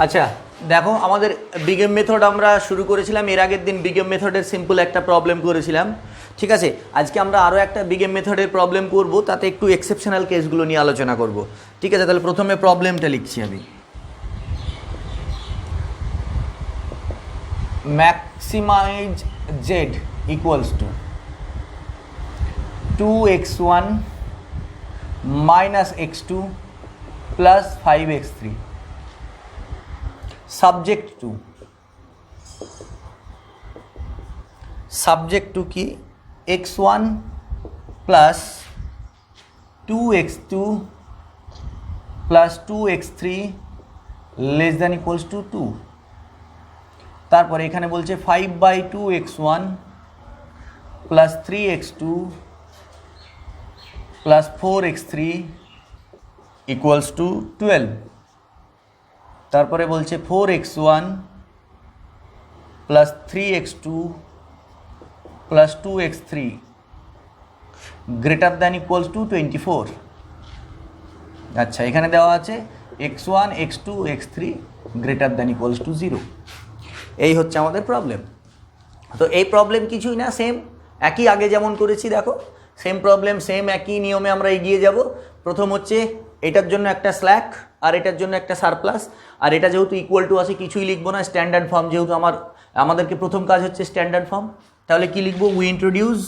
আচ্ছা দেখো, আমাদের বিগেম মেথড আমরা শুরু করেছিলাম এর আগের দিন। বিগেম মেথডের সিম্পল একটা প্রবলেম করেছিলাম, ঠিক আছে। আজকে আমরা আরও একটা বিগেম মেথডের প্রবলেম করব, তাতে একটু এক্সেপশনাল কেসগুলো নিয়ে আলোচনা করব, ঠিক আছে। তাহলে প্রথমে প্রবলেমটা লিখছি আমি। Maximize Z equals to 2x1 minus x2 plus 5x3 subject to কি x1 plus 2x2 plus 2x3 less than equals to 2। তারপরে এখানে বলছে 5/2x1 plus 3x2 plus 4x3 equals to 12। তারপরে বলছে 4x1 plus 3x2 plus 2x3 greater than equals to 24। আচ্ছা, এখানে দেওয়া আছে x1 x2 x3 greater than equals to 0। এই হচ্ছে আমাদের প্রবলেম। তো এই প্রবলেম কিছুই না, সেম একই আগে যেমন করেছি, দেখো সেম প্রবলেম, সেম একই নিয়মে আমরা এগিয়ে যাব। প্রথম হচ্ছে এটার জন্য একটা স্ল্যাক আর এটার জন্য একটা সারপ্লাস, আর এটা যেহেতু ইকুয়াল টু আছে কিছুই লিখবো না, স্ট্যান্ডার্ড ফর্ম যেহেতু আমাদেরকে প্রথম কাজ হচ্ছে স্ট্যান্ডার্ড ফর্ম। তাহলে কি লিখবো? We introduce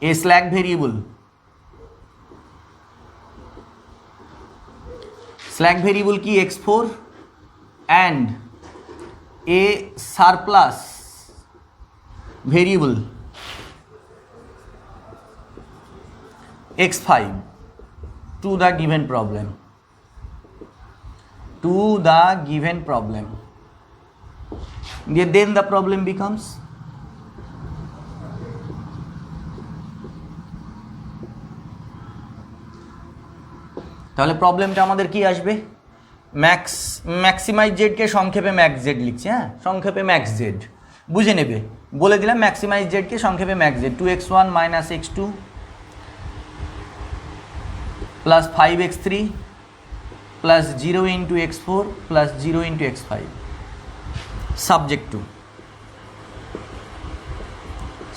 A slack variable, slack variable কি x4 and a surplus variable x5 to the given problem, then the problem becomes তাহলে প্রবলেমটা আমাদের কি আসবে? ম্যাক্সিমাইজ জেডকে সংক্ষেপে ম্যাক্স জেড লিখছি, হ্যাঁ সংক্ষেপে ম্যাক্স জেড বুঝে নেবে, বলে দিলাম ম্যাক্সিমাইজ জেডকে সংক্ষেপে max Z. 2x1 minus x2 plus 5x3 plus 0 into x4 plus 0 into x5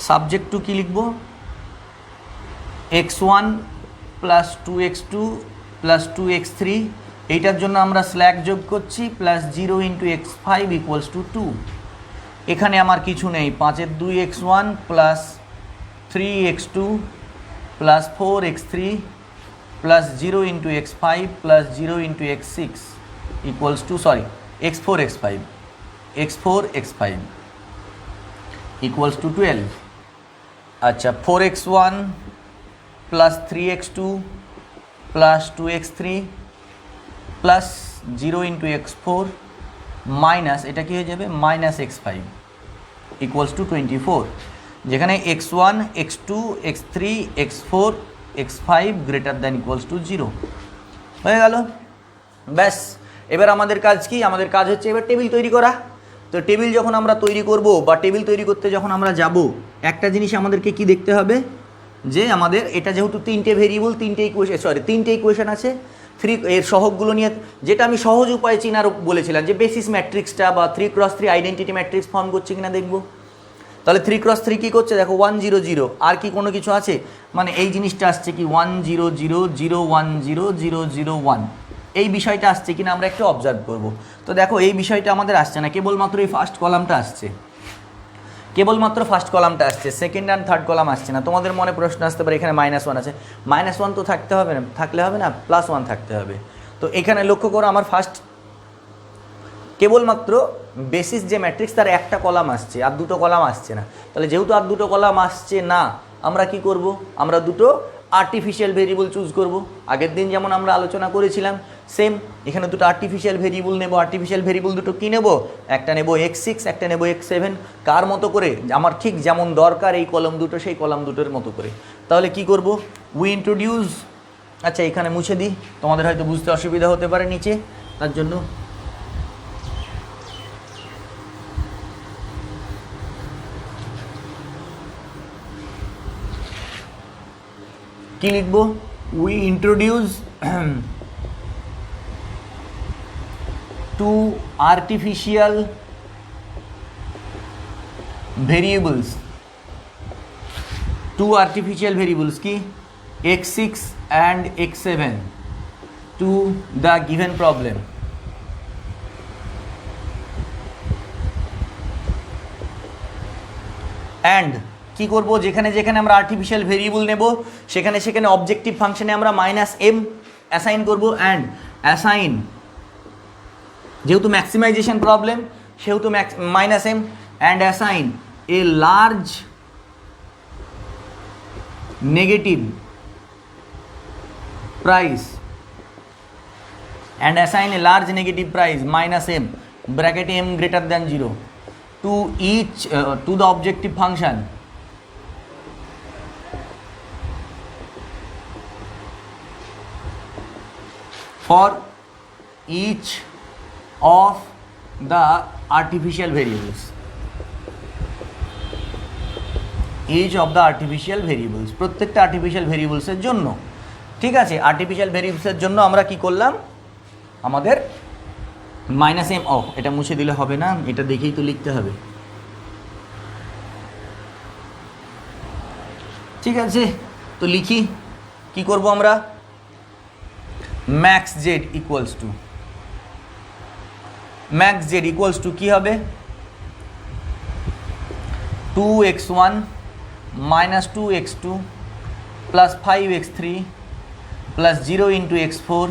subject to কি লিখবো? x1 plus 2x2 plus 2x3, এইটার জন্য আমরা স্ল্যাক যোগ করছি, plus 0 into x5 equals to 2। এখানে আমার কিছু নেই, 5-এর 2x1 plus 3x2 plus 4x3 plus 0 into x5 plus 0 into x6 equals to x4 x5 equals to 12। আচ্ছা, 4x1 plus 3x2 plus 2x3 plus 0 into x4 minus এটা কি হয়ে যাবে minus x5 equals to 24, যেখানে x1 x2 x3 x4 x5 greater than equals to 0 হয়ে গেল। ব্যাস, এবার আমাদের কাজ কি? আমাদের কাজ হচ্ছে এবার টেবিল তৈরি করা। তো টেবিল যখন আমরা তৈরি করব বা টেবিল তৈরি করতে যখন আমরা যাব, একটা জিনিস আমাদেরকে কি দেখতে হবে, যে আমাদের এটা যেহেতু তিনটে ভেরিয়েবল, তিনটে ইকুয়েশন আছে, এর সহগগুলো নিয়ে, যেটা আমি সহজ উপায়ে চিনার বলেছিলাম, যে বেসিস ম্যাট্রিক্সটা বা 3x3 আইডেন্টিটি ম্যাট্রিক্স ফর্ম করছে কিনা দেখব। তাহলে 3x3 কী করছে দেখো, 1 0 0, আর কি কোনো কিছু আছে? মানে এই জিনিসটা আসছে কি 1 0 0 0 1 0 0 0 1, এই বিষয়টা আসছে কিনা আমরা একটু অবজার্ভ করব। তো দেখো এই বিষয়টা আমাদের আসছে না, কেবলমাত্র এই ফার্স্ট কলামটা আসছে, সেকেন্ড অ্যান্ড থার্ড কলাম আসছে না। তোমাদের মনে প্রশ্ন আসতে পারে এখানে -1 আছে, -1 তো থাকলে হবে না, +1 থাকতে হবে। তো এখানে লক্ষ্য করো, আমার ফার্স্ট কেবলমাত্র বেসিস যে ম্যাট্রিক্স তার একটা কলাম আসছে, আর দুটো কলাম আসছে না। তাহলে যেহেতু আর দুটো কলাম আসছে না, আমরা কি করব? আমরা দুটো আর্টিফিশিয়াল ভেরিয়েবল চুজ করব। আগের দিন যেমন আমরা আলোচনা করেছিলাম, সেম এখানে দুটো আর্টিফিশিয়াল ভেরিয়েবল নেব। আর্টিফিশিয়াল ভেরিয়েবল দুটো কী নেব? একটা নেব x6, একটা নেব x7, কার মতো করে? আমার ঠিক যেমন দরকার এই কলম দুটো, সেই কলাম দুটোর মতো করে। তাহলে কি করব? উই ইন্ট্রোডিউস, আচ্ছা এখানে মুছে দিই, তোমাদের হয়তো বুঝতে অসুবিধা হতে পারে নিচে, তার জন্য কি লিখব? We introduce two artificial variables की x6 and x7 to the given problem. And কি করব, যেখানে যেখানে আমরা আর্টিফিশিয়াল ভেরিয়েবল নেব সেখানে সেখানে অবজেক্টিভ ফাংশনে আমরা -m অ্যাসাইন করব। অ্যান্ড অ্যাসাইন, যেহেতু ম্যাক্সিমাইজেশন প্রবলেম সেহেতু -m, and assign a large negative price, and assign a large negative price -m bracket m greater than 0 to each to the objective function for each of the artificial variables. each of the artificial variables, প্রত্যেকটা artificial ভেরিয়েবলসের জন্য। ঠিক আছে, artificial ভেরিয়েবলসের জন্য আমরা কি করলাম, আমাদের -m, এটা মুছে দিলে হবে না, এটা দেখেই তো লিখতে হবে। ঠিক আছে, তো লিখি, কি করব আমরা, ম্যাক্স জেড ইকুয়ালস টু কি হবে, 2x1 - 2x2 plus 5x3 plus 0 into x4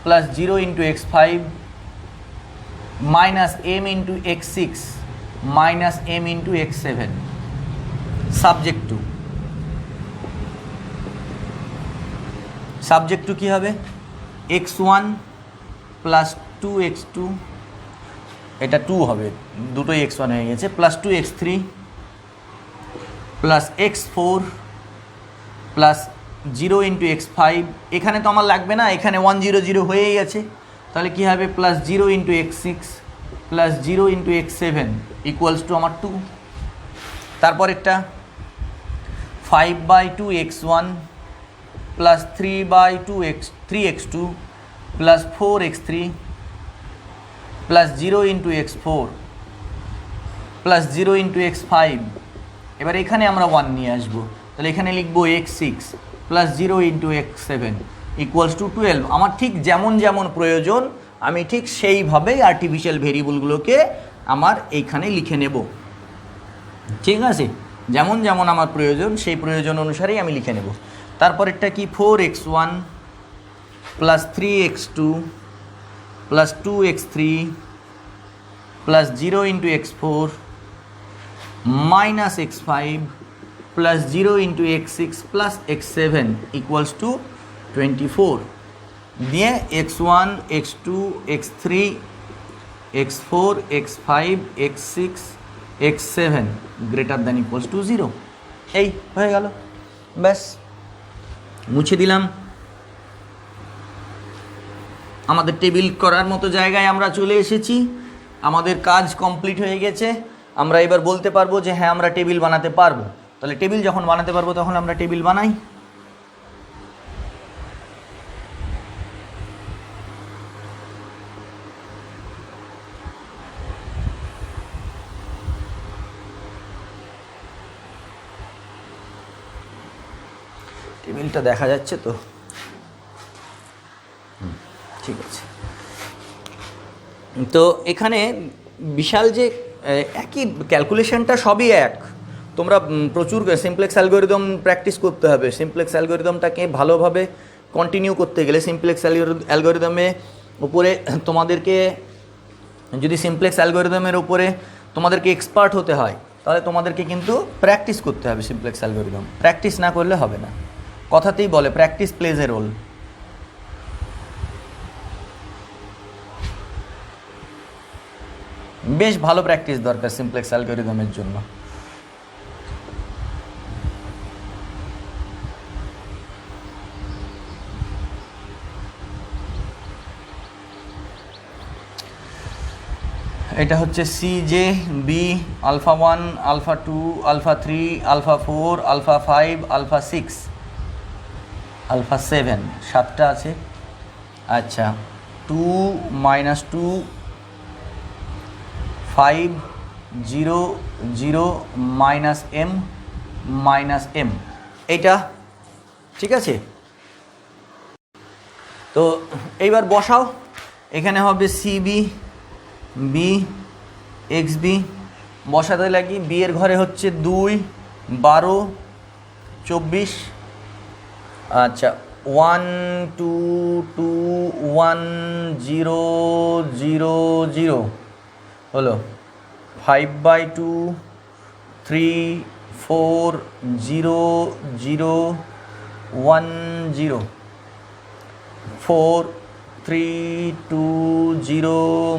plus 0 into x5 minus m into x6 minus m into x7 subject to কি হবে, x1 plus 2x2, এটা 2 হবে, দুটোই x1 হয়ে গেছে, plus 2x3 plus x4 plus 0 into x5, এখানে তো আমার লাগবে না, এখানে 1 0 0 হয়েই আছে, তাহলে কী হবে, plus 0 into x6 plus 0 into x7 equals to আমার 2। তারপর একটা 5/2x1 plus 3x2 plus 4x3 plus 0 into x4 plus 0 into x5, এবার এখানে আমরা 1 নিয়ে আসবো, তাহলে এখানে লিখবো x6 plus 0 into x7 equals to 12। আমার ঠিক যেমন যেমন প্রয়োজন আমি ঠিক সেইভাবেই আর্টিফিশিয়াল ভেরিয়েবলগুলোকে আমার এইখানে লিখে নেব। ঠিক আছে, যেমন যেমন আমার প্রয়োজন সেই প্রয়োজন অনুসারেই আমি লিখে নেব। তারপরেরটা কি, 4x1 plus 3x2 plus 2x3 plus 0 into x4 minus x5 plus 0 into x6 plus x7 equals to 24 দিয়ে x1 x2 x3 x4 x5 x6 x7 greater than equals to 0, এই হয়ে গেল, ব্যাস মুছে দিলাম। আমাদের টেবিল করার মতো জায়গায় আমরা চলে এসেছি, আমাদের কাজ কমপ্লিট হয়ে গেছে। আমরা এবার বলতে পারবো যে হ্যাঁ আমরা টেবিল বানাতে পারবো। তাহলে টেবিল যখন বানাতে পারবো তখন আমরা টেবিল বানাই। টেবিলটা দেখা যাচ্ছে তো, ঠিক আছে। তো এখানে বিশাল যে একই ক্যালকুলেশনটা সবই এক, তোমরা প্রচুর সিমপ্লেক্স অ্যালগরিদম প্র্যাকটিস করতে হবে। সিমপ্লেক্স অ্যালগরিদমটাকে ভালোভাবে কন্টিনিউ করতে গেলে সিমপ্লেক্স অ্যালগরিদমে উপরে তোমাদেরকে, যদি সিমপ্লেক্স অ্যালগরিদমের উপরে তোমাদেরকে এক্সপার্ট হতে হয় তাহলে তোমাদেরকে কিন্তু প্র্যাকটিস করতে হবে। সিমপ্লেক্স অ্যালগরিদম প্র্যাকটিস না করলে হবে না, কথাতেই বলে প্র্যাকটিস প্লেজ এ রোল। বেশ ভালো প্র্যাকটিস দরকার সিমপ্লেক্স অ্যালগরিদমের জন্য। এটা হচ্ছে CJ B alpha 1 alpha 2 alpha 3 alpha 4 alpha 5 alpha 6 alpha 7, 7টা আছে। আচ্ছা 2 minus 2 5 0 0 minus M minus M, এইটা ঠিক আছে। তো এইবার বসাও, এখানে হবে সিবি বি এক্স বি, বসাতে লাগি বি এর ঘরে হচ্ছে 2 12 24, আচ্ছা 1 2 2 1 0 0 0 হলো 5/2 3 4 0 0 1 0 4 3 2 0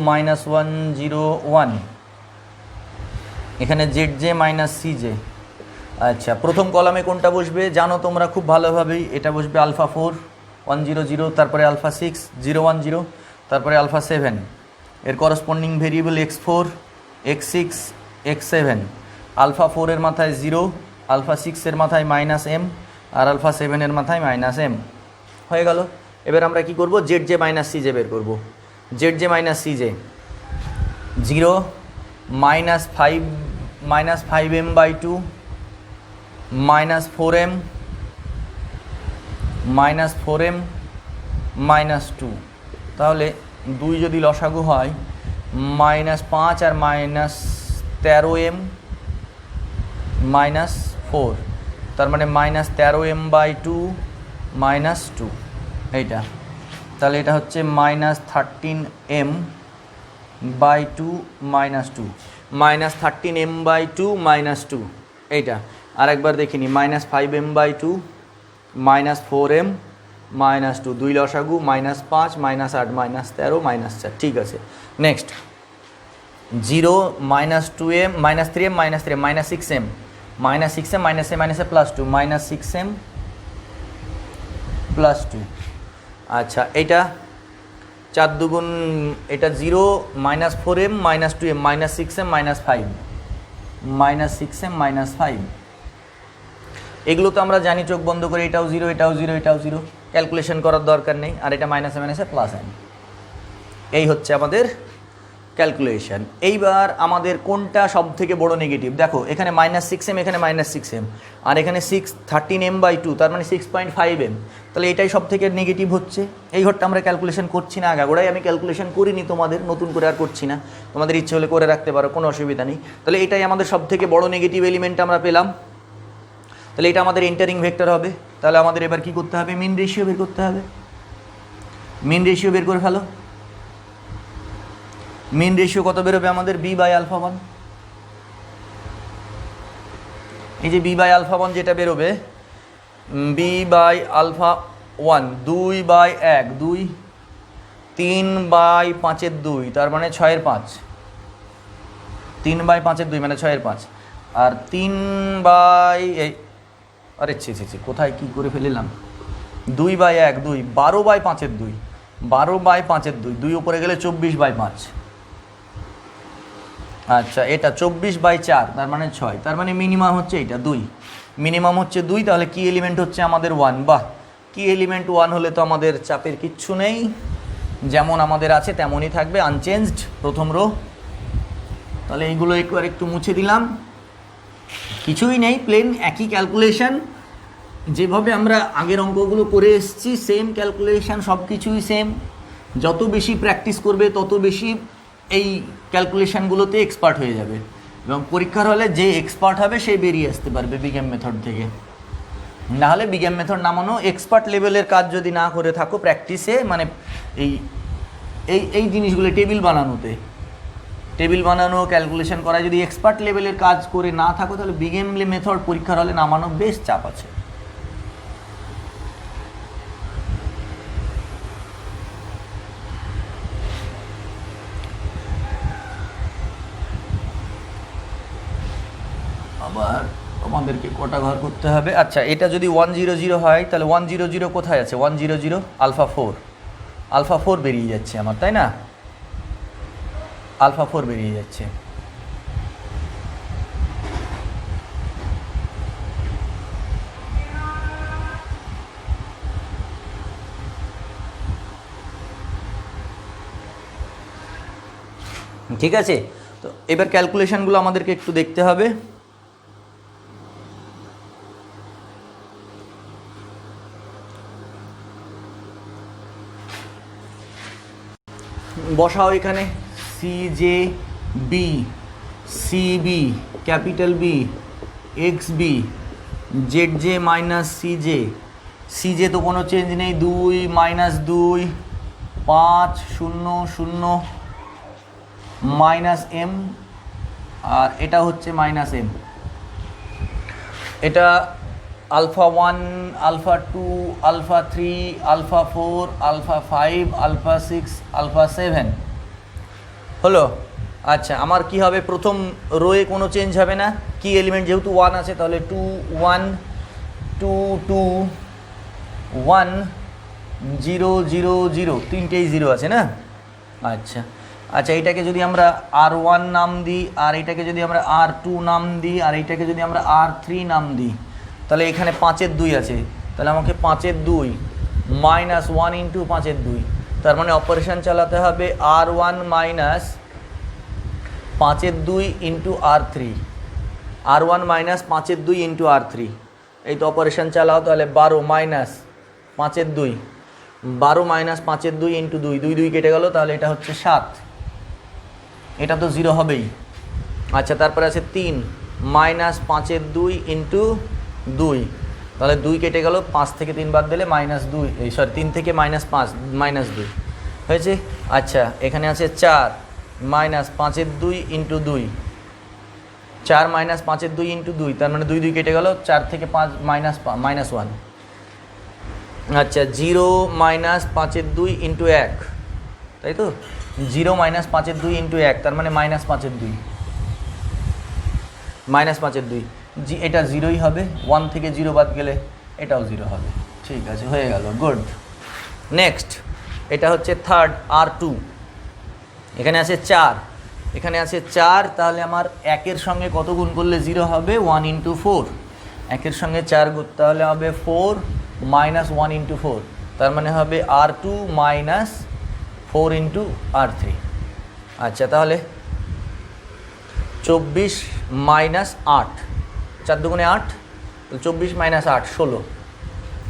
মাইনাস 1 0 1, এখানে Z J minus C J. আচ্ছা প্রথম কলামে কোনটা বসবে জানো তোমরা খুব ভালোভাবেই, এটা বসবে আলফা 4 1 0 0, তারপরে আলফা 6 0 1 0, তারপরে আলফা 7, এর corresponding variable x4 x6 x7, alpha 4 এর মাথায় 0, আলফা 6 এর মাথায় মাইনাস এম, আর আলফা 7 এর মাথায় মাইনাস এম। হয়ে গেল। এবার আমরা কি করব, Z J minus C J বের করব। Z J minus C J 0 minus 5m/2 minus 4m minus 4m minus 2, তাহলে 2 যদি লসাগু হয় মাইনাস 5 আর মাইনাস 13m মাইনাস 4, তার মানে মাইনাস 13m/2 মাইনাস 2 এইটা, তাহলে এটা হচ্ছে minus 13m/2 minus 2, minus 13m/2 minus 2 এইটা। আর একবার দেখিনি, minus 5m/2 minus 4m minus 2, 2 লসাগু মাইনাস 5 মাইনাস 8 মাইনাস 13 মাইনাস 4, ঠিক আছে। Next 0 minus 2m minus 3m minus 3 minus 6m minus 6m minus এ মাইনাস এ প্লাস 2 মাইনাস 6m প্লাস 2। আচ্ছা এইটা 4 দুগুণ, এটা 0 minus 4m minus 2m minus 6m minus 5 minus 6m minus 5, এগুলো তো আমরা জানি চোখ বন্ধ করে, এটাও 0 এটাও 0 এটাও 0, ক্যালকুলেশন করার দরকার নেই। আর এটা মাইনাসে মাইনাসে প্লাস n, এই হচ্ছে আমাদের ক্যালকুলেশন। এইবার আমাদের কোনটা সব থেকে বড় নেগেটিভ, দেখো এখানে মাইনাস 6m এখানে মাইনাস 6m, আর এখানে 13m/2 তার মানে 6.5m, তাহলে এটাই সব থেকে নেগেটিভ হচ্ছে। এই ঘরটা আমরা ক্যালকুলেশন করছি না, আগাগোড়াই আমি ক্যালকুলেশন করিনি, তোমাদের নতুন করে আর করছি না, তোমাদের ইচ্ছে হলে করে রাখতে পারো, কোনো অসুবিধা নেই। তাহলে এটাই আমাদের সব থেকে বড় নেগেটিভ এলিমেন্ট আমরা পেলাম, তাহলে এটা আমাদের এন্টারিং ভেক্টর হবে। তাহলে আমাদের এবার কি করতে হবে, মিন রেশিও বের করতে হবে। মিন রেশিও বের করে ফেলো। মিন রেশিও কত বেরোবে আমাদের, b/α1, এই যে b/α1 যেটা বেরোবে, b/α1 2/1 2, 3/5 তার মানে 6/5, 3/5 মানে 6/5, আর 3 কোথায় কি করে ফেলিলাম, 2/1 2, 12/5 2, 12/5 2, 2 উপরে গেলে 24/5, আচ্ছা এটা 24/4 তার মানে 6, তার মানে মিনিমাম হচ্ছে এটা 2, মিনিমাম হচ্ছে 2, তাহলে কি এলিমেন্ট হচ্ছে আমাদের 1। বাহ, কি এলিমেন্ট 1 হলে তো আমাদের চাপের কিচ্ছু নেই, যেমন আমাদের আছে তেমনই থাকবে, আনচেঞ্জড প্রথম রো। তাহলে এইগুলো একটু মুছে দিলাম, কিছুই নেই, প্লেন একই ক্যালকুলেশন, যেভাবে আমরা আগের অঙ্কগুলো করে এসেছি সেম ক্যালকুলেশন, সব কিছুই সেম। যত বেশি প্র্যাকটিস করবে তত বেশি এই ক্যালকুলেশানগুলোতে এক্সপার্ট হয়ে যাবে, এবং পরীক্ষার হলে যে এক্সপার্ট হবে সেই বেরিয়ে আসতে পারবে বিজ্ঞান মেথড থেকে। নাহলে বিজ্ঞান মেথড নামানো এক্সপার্ট লেভেলের কাজ যদি না করে থাকো প্র্যাকটিসে, মানে এই এই এই জিনিসগুলো টেবিল বানানো ক্যালকুলেশন করা, যদি এক্সপার্ট লেভেলের কাজ করে না থাকো তাহলে বিজ্ঞান মেথড পরীক্ষার হলে নামানো বেশ চাপ আছে। আবার আমাদেরকে কটা ঘর করতে হবে, আচ্ছা এটা যদি 1 0 0 হয় তাহলে 1 0 0 কোথায় আছে, 1 0 0 আলফা 4, আলফা 4 বেরিয়ে যাচ্ছে আমার, তাই না, আলফা 4 বেরিয়ে যাচ্ছে। ঠিক আছে, তো এবার ক্যালকুলেশনগুলো আমাদেরকে একটু দেখতে হবে। বসাও এখানে CJ B, CB capital B, XB ZJ মাইনাস CJ তো কোনো চেঞ্জ নেই, 2 মাইনাস 2 5 0 0 মাইনাস M, আর এটা হচ্ছে মাইনাস M। এটা alpha 1 alpha 2 alpha 3 alpha 4 alpha 5 alpha 6 alpha 7 হলো। আচ্ছা, আমার কি হবে, প্রথম রোয়ে কোনো চেঞ্জ হবে না, কি এলিমেন্ট যেহেতু 1 আছে তাহলে 2 1 2 2 1 0 0 0, তিনটেই 0 আছে না। আচ্ছা আচ্ছা, এটাকে যদি আমরা R1 নাম দিই, আর এটাকে যদি আমরা R2 নাম দিই, আর এইটাকে যদি আমরা R3 নাম দিই, তাহলে এখানে 5-এর 2 আছে, তাহলে আমাকে 5-এর 2 মাইনাস 1 ইন্টু 5-এর 2, তার মানে অপারেশান চালাতে হবে R1 মাইনাস 5-এর 2 ইন্টু R3, R1 মাইনাস 5-এর 2 ইন্টু R3, এই তো অপারেশান চালাও, তাহলে 12 মাইনাস 5-এর 2, 12 মাইনাস 5-এর 2 ইন্টু 2, 2 2 কেটে গেল, তাহলে এটা হচ্ছে 7, এটা তো 0 হবেই। আচ্ছা, তারপরে আছে 3 মাইনাস 5-এর 2 ইন্টু 2, তাহলে 2 কেটে গেল, 5 থেকে 3 বাদ দিলে মাইনাস 2, এই সরি 3 থেকে মাইনাস 5 মাইনাস 2 হয়েছে। আচ্ছা, এখানে আছে 4 মাইনাস 5-এর 2 ইন্টু 2, 4 মাইনাস 5-এর 2 ইন্টু 2, তার মানে 2 2 কেটে গেল, 4 থেকে 5 মাইনাস 1। আচ্ছা, 0 মাইনাস 5-এর 2 ইন্টু 1, তাই তো, 0 মাইনাস 5-এর 2 ইন্টু 1, তার মানে মাইনাস 5-এর 2, মাইনাস 5-এর 2, এটা 0ই হবে, 1 থেকে 0 বাদ গেলে এটাও 0 হবে। ঠিক আছে, হয়ে গেল, গুড। নেক্সট, এটা হচ্ছে থার্ড R2, এখানে আছে 4, এখানে আছে 4, তাহলে আমার 1-এর সঙ্গে কত গুণ করলে 0 হবে, 1 ইন্টু 4, 1-এর সঙ্গে 4 গুণ, তাহলে হবে 4 মাইনাস 1 ইন্টু 4, তার মানে হবে R2 মাইনাস 4 ইন্টু R3। আচ্ছা, তাহলে 24 মাইনাস 8, 4 দুগুণে 8, 24 মাইনাস 8 16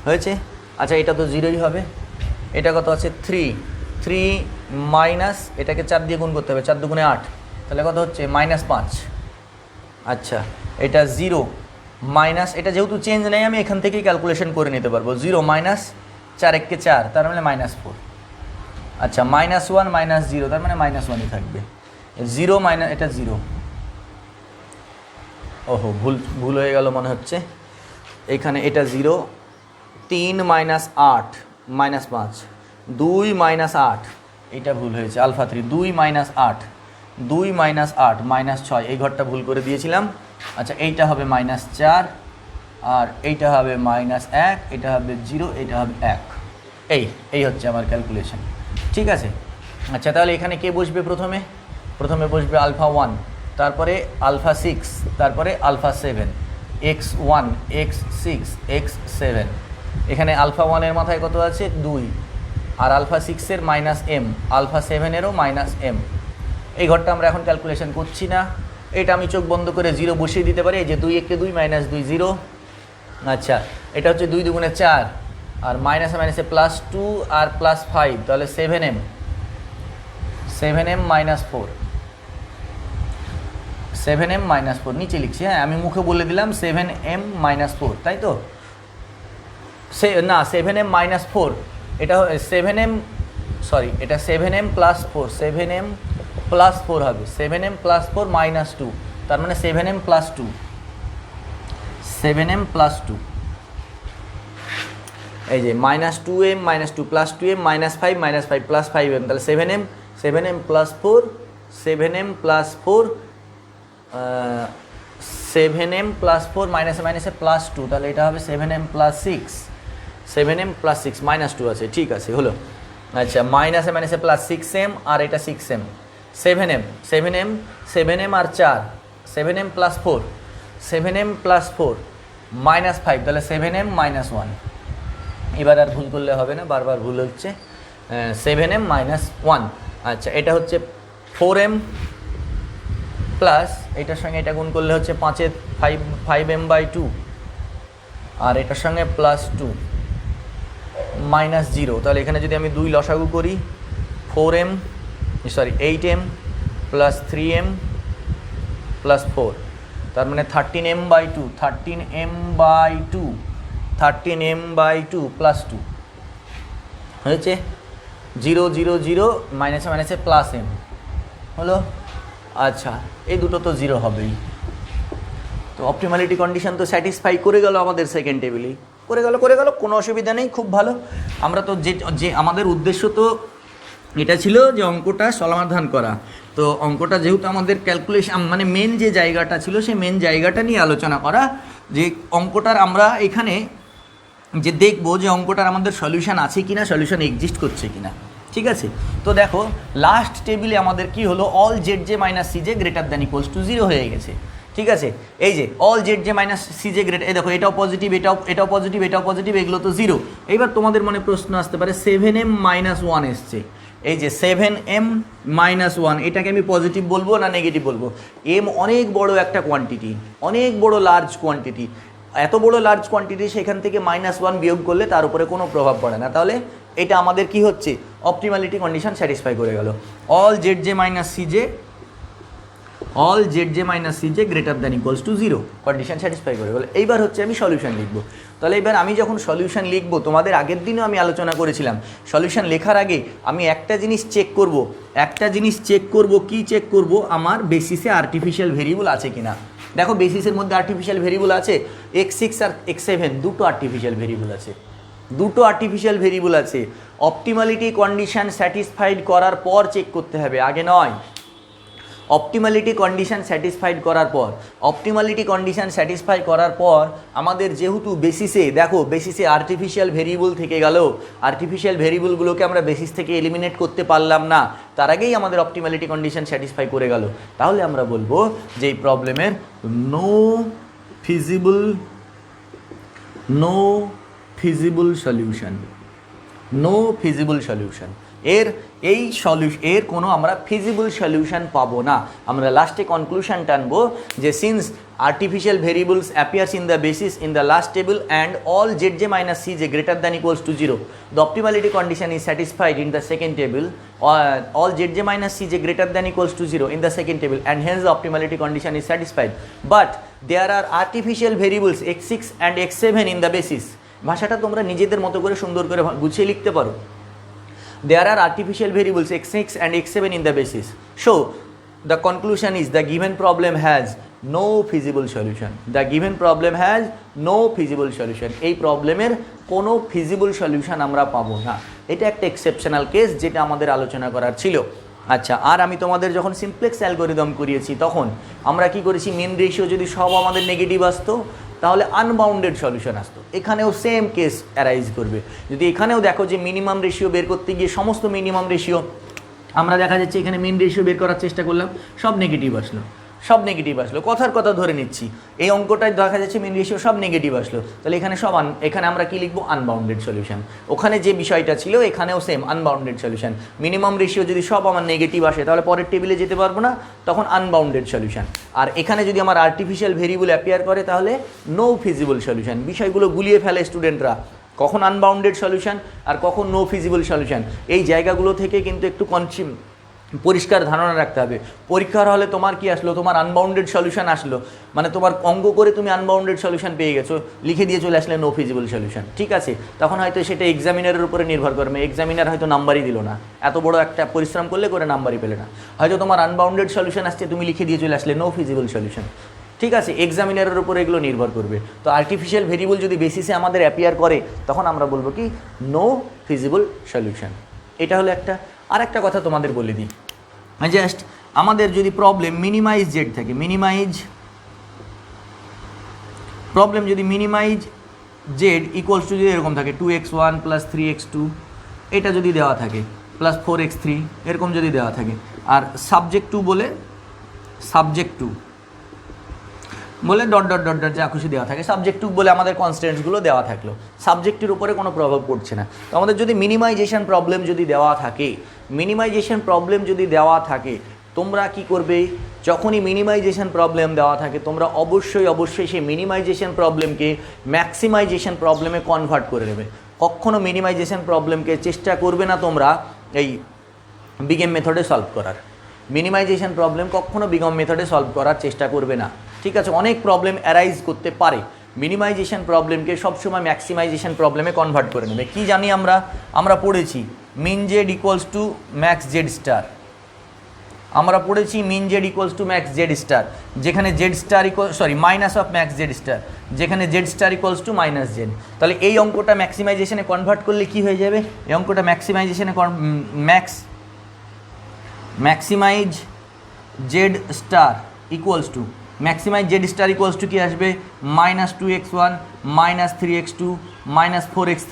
হয়েছে। আচ্ছা, এটা তো 0ই হবে। এটা কত আছে, 3 মাইনাস, এটাকে 4 দিয়ে গুণ করতে হবে, 4 দুগুণে 8, তাহলে কত হচ্ছে, মাইনাস 5। আচ্ছা, এটা 0 মাইনাস, এটা যেহেতু চেঞ্জ নেই আমি এখান থেকেই ক্যালকুলেশন করে নিতে পারবো, 0 মাইনাস 4 1 4, তার মানে মাইনাস 4। আচ্ছা, মাইনাস 1 মাইনাস 0, তার মানে মাইনাস 1ই থাকবে, 0 মাইনাস, এটা 0, ওহো ভুল হয়ে গেল মনে হচ্ছে, এখানে এটা 0, 3 মাইনাস 8 মাইনাস 5, 2 মাইনাস 8, এটা ভুল হয়েছে, আলফা 3, 2 মাইনাস 8, 2 মাইনাস 8 মাইনাস 6, এই ঘরটা ভুল করে দিয়েছিলাম। আচ্ছা, এইটা হবে মাইনাস 4, আর এইটা হবে মাইনাস 1, এটা হবে 0, এটা হবে 1, এই হচ্ছে আমার ক্যালকুলেশন। ঠিক আছে। আচ্ছা, তাহলে এখানে কে বসবে, প্রথমে বসবে আলফা 1, তারপরে আলফা 6, তারপরে আলফা 7, x1 x6 x7, এখানে আলফা 1-এর মাথায় কত আছে, 2, আর আলফা 6-এর মাইনাস m, আলফা 7-এরও মাইনাস m, এই ঘরটা আমরা এখন ক্যালকুলেশন করছি না, এটা আমি চোখ বন্ধ করে 0 বসিয়ে দিতে পারি, এই যে 2 1 2 মাইনাস 2 0। আচ্ছা, এটা হচ্ছে 2 দুগুণে 4, আর মাইনাসে মাইনাসে প্লাস 2 আর প্লাস 5, তাহলে 7m মাইনাস 4, 7m মাইনাস 4 নিচে লিখছি, হ্যাঁ আমি মুখে বলে দিলাম 7m মাইনাস 4, তাই তো, না 7m মাইনাস 4, এটা 7m, সরি এটা 7m প্লাস 4, 7m প্লাস 4 হবে, 7m প্লাস 4 মাইনাস 2, তার মানে 7m প্লাস 2, 7m প্লাস 2, এই যে minus 2m minus 2 plus 2m minus 5 plus 5m, তাহলে 7m plus 4, 7m plus 4, 7m plus 4 মাইনাসে মাইনাসে প্লাস 2, তাহলে এটা হবে 7m plus 6, 7m plus 6 minus 2 আছে, ঠিক আছে হলো। আচ্ছা, মাইনাসে মাইনাসে প্লাস 6m, আর এটা 6m, 7m আর 4, 7m plus 4, 7m plus 4 minus 5, তাহলে 7m মাইনাস 1, এবার আর ভুল করলে হবে না, বারবার ভুল হচ্ছে, 7m মাইনাস 1। আচ্ছা, এটা হচ্ছে 4m প্লাস এটার সঙ্গে এটা গুণ করলে হচ্ছে 5 5m/2 আর এটার সঙ্গে +2 -0। তাহলে এখানে যদি আমি 2 লসাগু করি 8m + 3m + 4, তার মানে 13m/2 +2 হয়েছে। 0 0 0 মাইনাসে মাইনাসে +m হলো। আচ্ছা, এই দুটো তো 0 হবেই। তো অপটিমালিটি কন্ডিশন তো স্যাটিসফাই করে গেল আমাদের সেকেন্ড টেবিলেই, করে গেল, কোনো অসুবিধা নেই, খুব ভালো। আমরা তো যে আমাদের উদ্দেশ্য তো এটা ছিল যে অঙ্কটা সমাধান করা। তো অঙ্কটা যেহেতু আমাদের ক্যালকুলেশন মানে মেন যে জায়গাটা ছিল সেই মেন জায়গাটা নিয়ে আলোচনা করা, যে অঙ্কটার আমরা এখানে যে দেখবো যে অঙ্কটার আমাদের সলিউশন আছে কিনা, সলিউশন এক্সিস্ট করছে কিনা। ঠিক আছে, তো দেখো লাস্ট টেবিলে আমাদের কি হলো, অল ZJ - CJ > 0 হয়ে গেছে। ঠিক আছে, এই যে অল ZJ - CJ এই দেখো এটাও পজিটিভ, এটাও পজিটিভ, এটাও পজিটিভ, এগুলো তো 0। এইবার তোমাদের মনে প্রশ্ন আসতে পারে 7m - 1 এসছে, এই যে 7m - 1 এটাকে আমি পজিটিভ বলবো না নেগেটিভ বলবো? m অনেক বড় একটা কোয়ান্টিটি, অনেক বড় লার্জ কোয়ান্টিটি, এত বড় লার্জ কোয়ান্টিটি, সেখান থেকে -1 বিয়োগ করলে তার উপরে কোনো প্রভাব পড়ে না। তাহলে এটা আমাদের কি হচ্ছে, অপটিমালিটি কন্ডিশন স্যাটিসফাই করে গেল। All ZJ - CJ > 0 condition satisfy করে গেল। এইবার হচ্ছে আমি সলিউশন লিখবো। তাহলে এবার আমি যখন সলিউশন লিখবো, তোমাদের আগের দিনও আমি আলোচনা করেছিলাম, সলিউশন লেখার আগে আমি একটা জিনিস চেক করব, কি চেক করব, আমার বেসিসে আর্টিফিশিয়াল ভেরিয়েবল আছে কিনা। দেখো বেসিসের মধ্যে আর্টিফিশিয়াল ভেরিয়েবল আছে, x6 আর x7 দুটো আর্টিফিশিয়াল ভেরিয়েবল আছে, অপটিমালিটি কন্ডিশন স্যাটিসফাইড করার পর চেক করতে হবে, আগে নয়। অপটিমালিটি কন্ডিশন স্যাটিসফাই করার পর আমাদের যেহেতু বেসিসে, দেখো বেসিসে আর্টিফিশিয়াল ভেরিয়েবল থেকে গেল, আর্টিফিশিয়াল ভেরিয়েবলগুলোকে আমরা বেসিস থেকে এলিমিনেট করতে পারলাম না, তার আগেই আমাদের অপটিমালিটি কন্ডিশন স্যাটিসফাই করে গেল। তাহলে আমরা বলবো যে এই প্রবলেমের নো ফিজিবল সলিউশন, এর কোনো আমরা ফিজিবল সলিউশন পাবো না। আমরা লাস্টে কনক্লুশন টানবো যে since artificial variables appears in the basis in the last table and all ZJ - CJ > 0, the optimality condition is satisfied in the second table, all ZJ - CJ > 0 in the second table, and hence the optimality condition is satisfied. But there are artificial variables x6 and x7 in the basis. ভাষাটা তোমরা নিজেদের মতো করে সুন্দর করে গুছিয়ে লিখতে পারো। There are artificial variables x6 and x7 in the basis. So the conclusion is the given problem has no feasible solution. এই প্রবলেমের কোনো ফিজিবল সলিউশন আমরা পাবো না। এটা একটা এক্সেপশনাল কেস যেটা আমাদের আলোচনা করার ছিল। আচ্ছা, আর আমি তোমাদের যখন সিমপ্লেক্স অ্যালগরিদম করিয়েছি তখন আমরা কি করেছি, মিন রেশিও যদি সব আমাদের নেগেটিভ আসতো তাহলে আনবাউন্ডেড সলিউশন আসতো। এখানেও সেম কেস অ্যারাইজ করবে। যদি এখানেও দেখো যে মিনিমাম রেশিও বের করতে গিয়ে সমস্ত মিনিমাম রেশিও আমরা দেখা যাচ্ছে এখানে মিন রেশিও বের করার চেষ্টা করলাম, সব নেগেটিভ আসলো, কথার কথা ধরে নিচ্ছি, এই অঙ্কটায় দেখা যাচ্ছে মিন রেশিও সব নেগেটিভ আসলো, তাহলে এখানে এখানে আমরা কি লিখবো, আনবাউন্ডেড সলিউশন। ওখানে যে বিষয়টা ছিল এখানেও same unbounded solution. Minimum ratio যদি সব আমার নেগেটিভ আসে তাহলে পরের টেবিলে যেতে পারবো না, তখন আনবাউন্ডেড সলিউশন। আর এখানে যদি আমার আর্টিফিশিয়াল ভেরিয়েবল অ্যাপিয়ার করে তাহলে নো ফিজিবল সলিউশন। বিষয়গুলো গুলিয়ে ফেলে স্টুডেন্টরা, কখন আনবাউন্ডেড সলিউশন আর কখন নো ফিজিবল সলিউশন, এই জায়গাগুলো থেকে কিন্তু একটু পরিষ্কার ধারণা রাখতে হবে। পরীক্ষার হলে তোমার কি আসলো, তোমার আনবাউন্ডেড সলিউশন আসলো, মানে তোমার অঙ্ক করে তুমি আনবাউন্ডেড সলিউশন পেয়ে গেছো, লিখে দিয়ে চলে আসলে নো ফিজিবল সলিউশন। ঠিক আছে, তখন হয়তো সেটা এক্সামিনারের উপরে নির্ভর করবে, এক্সামিনার হয়তো নাম্বারই দিল না, এত বড় একটা পরিশ্রম করলে করে নাম্বারই পেলে না। হয়তো তোমার আনবাউন্ডেড সলিউশন আসছে, তুমি লিখে দিয়ে চলে আসলে নো ফিজিবল সলিউশন। ঠিক আছে, এক্সামিনারের উপর এগুলো নির্ভর করবে। তো আর্টিফিশিয়াল ভেরিয়েবল যদি বেসিসে আমাদের অ্যাপিয়ার করে তখন আমরা বলবো কি, নো ফিজিবল সলিউশন। এটা হলো একটা। আর একটা কথা তোমাদের বলে দিই, জাস্ট আমাদের যদি প্রবলেম মিনিমাইজ জেড থাকে, মিনিমাইজ জেড ইকুয়ালস টু যদি এরকম থাকে 2x1 + 3x2, এটা যদি দেওয়া থাকে প্লাস 4x3 এরকম যদি দেওয়া থাকে, আর সাবজেক্ট টু বলে ডট ডট ডট ডট যা খুশি দেওয়া থাকে, সাবজেক্ট টু বলে আমাদের কনস্ট্যান্টসগুলো দেওয়া থাকলো, সাবজেক্টের উপরে কোনো প্রভাব পড়ছে না। তো আমাদের যদি মিনিমাইজেশন প্রবলেম যদি দেওয়া থাকে তোমরা কি করবে, যখনই মিনিমাইজেশন প্রবলেম দেওয়া থাকে তোমরা অবশ্যই সেই মিনিমাইজেশন প্রবলেমকে ম্যাক্সিমাইজেশন প্রবলেমে কনভার্ট করে নেবে। কখনো মিনিমাইজেশন প্রবলেমকে চেষ্টা করবে না তোমরা এই বিগেম মেথডে সলভ করার। মিনিমাইজেশন প্রবলেম কখনো বিগম মেথডে সলভ করার চেষ্টা করবে না, ঠিক আছে? অনেক প্রবলেম অ্যারাইজ করতে পারে, মিনিমাইজেশন প্রবলেমকে সবসময় ম্যাক্সিমাইজেশন প্রবলেমে কনভার্ট করে নেবে। কি জানি আমরা পড়েছি min Z equals to max Z star, আমরা পড়েছি min Z equals to max Z star, যেখানে Z star minus of max Z star, যেখানে Z star equals to minus Z. তাহলে এই অঙ্কটা ম্যাক্সিমাইজেশনে কনভার্ট করলে কি হয়ে যাবে, এই অঙ্কটা ম্যাক্সিমাইজেশনে maximize Z star equals to কি আসবে, -2x1 -3x2 -4x3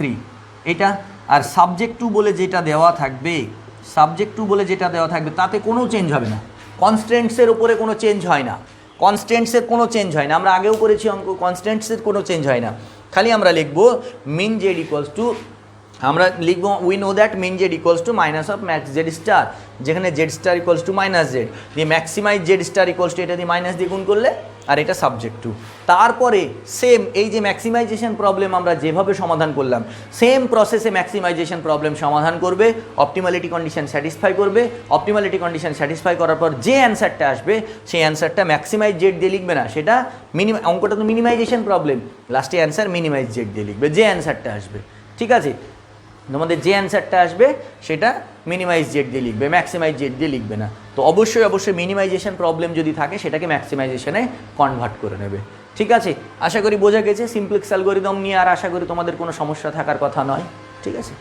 এটা। আর সাবজেক্ট টু বলে যেটা দেওয়া থাকবে, তাতে কোনো চেঞ্জ হবে না, কনস্ট্যান্টসের উপরে কোনো চেঞ্জ হয় না, আমরা আগেও করেছি অঙ্ক, কনস্ট্যান্টসের কোনো চেঞ্জ হয় না। খালি আমরা লিখবো মিন জেড ইকুয়ালস টু, আমরা লিখবো we know that min Z equals to minus of max Z star, যেখানে Z star equals to minus Z দিয়ে maximize Z star equals to এটা দিয়ে মাইনাস দিয়ে গুণ করলে, আর এটা সাবজেক্ট টু। তারপরে সেম এই যে ম্যাক্সিমাইজেশন প্রবলেম আমরা যেভাবে সমাধান করলাম, সেম প্রসেসে ম্যাক্সিমাইজেশন প্রবলেম সমাধান করবে, অপটিমালিটি কন্ডিশন স্যাটিসফাই করবে। অপটিমালিটি কন্ডিশন স্যাটিসফাই করার পর যে অ্যান্সারটা আসবে সেই অ্যান্সারটা ম্যাক্সিমাইজ জেড দিয়ে লিখবে না, সেটা অঙ্কটা তো মিনিমাইজেশন প্রবলেম, লাস্টে অ্যান্সার মিনিমাইজ জেড দিয়ে লিখবে যে অ্যান্সারটা আসবে, ঠিক আছে? তোমাদের যে অ্যান্সারটা আসবে সেটা মিনিমাইজ জেড দিয়ে লিখবে, ম্যাক্সিমাইজ জেড দিয়ে লিখবে না। তো অবশ্যই মিনিমাইজেশন প্রবলেম যদি থাকে সেটাকে ম্যাক্সিমাইজেশনে কনভার্ট করে নেবে, ঠিক আছে? আশা করি বোঝা গেছে। সিমপ্লেক্স অ্যালগরিদম নিয়ে আর আশা করি তোমাদের কোনো সমস্যা থাকার কথা নয়, ঠিক আছে?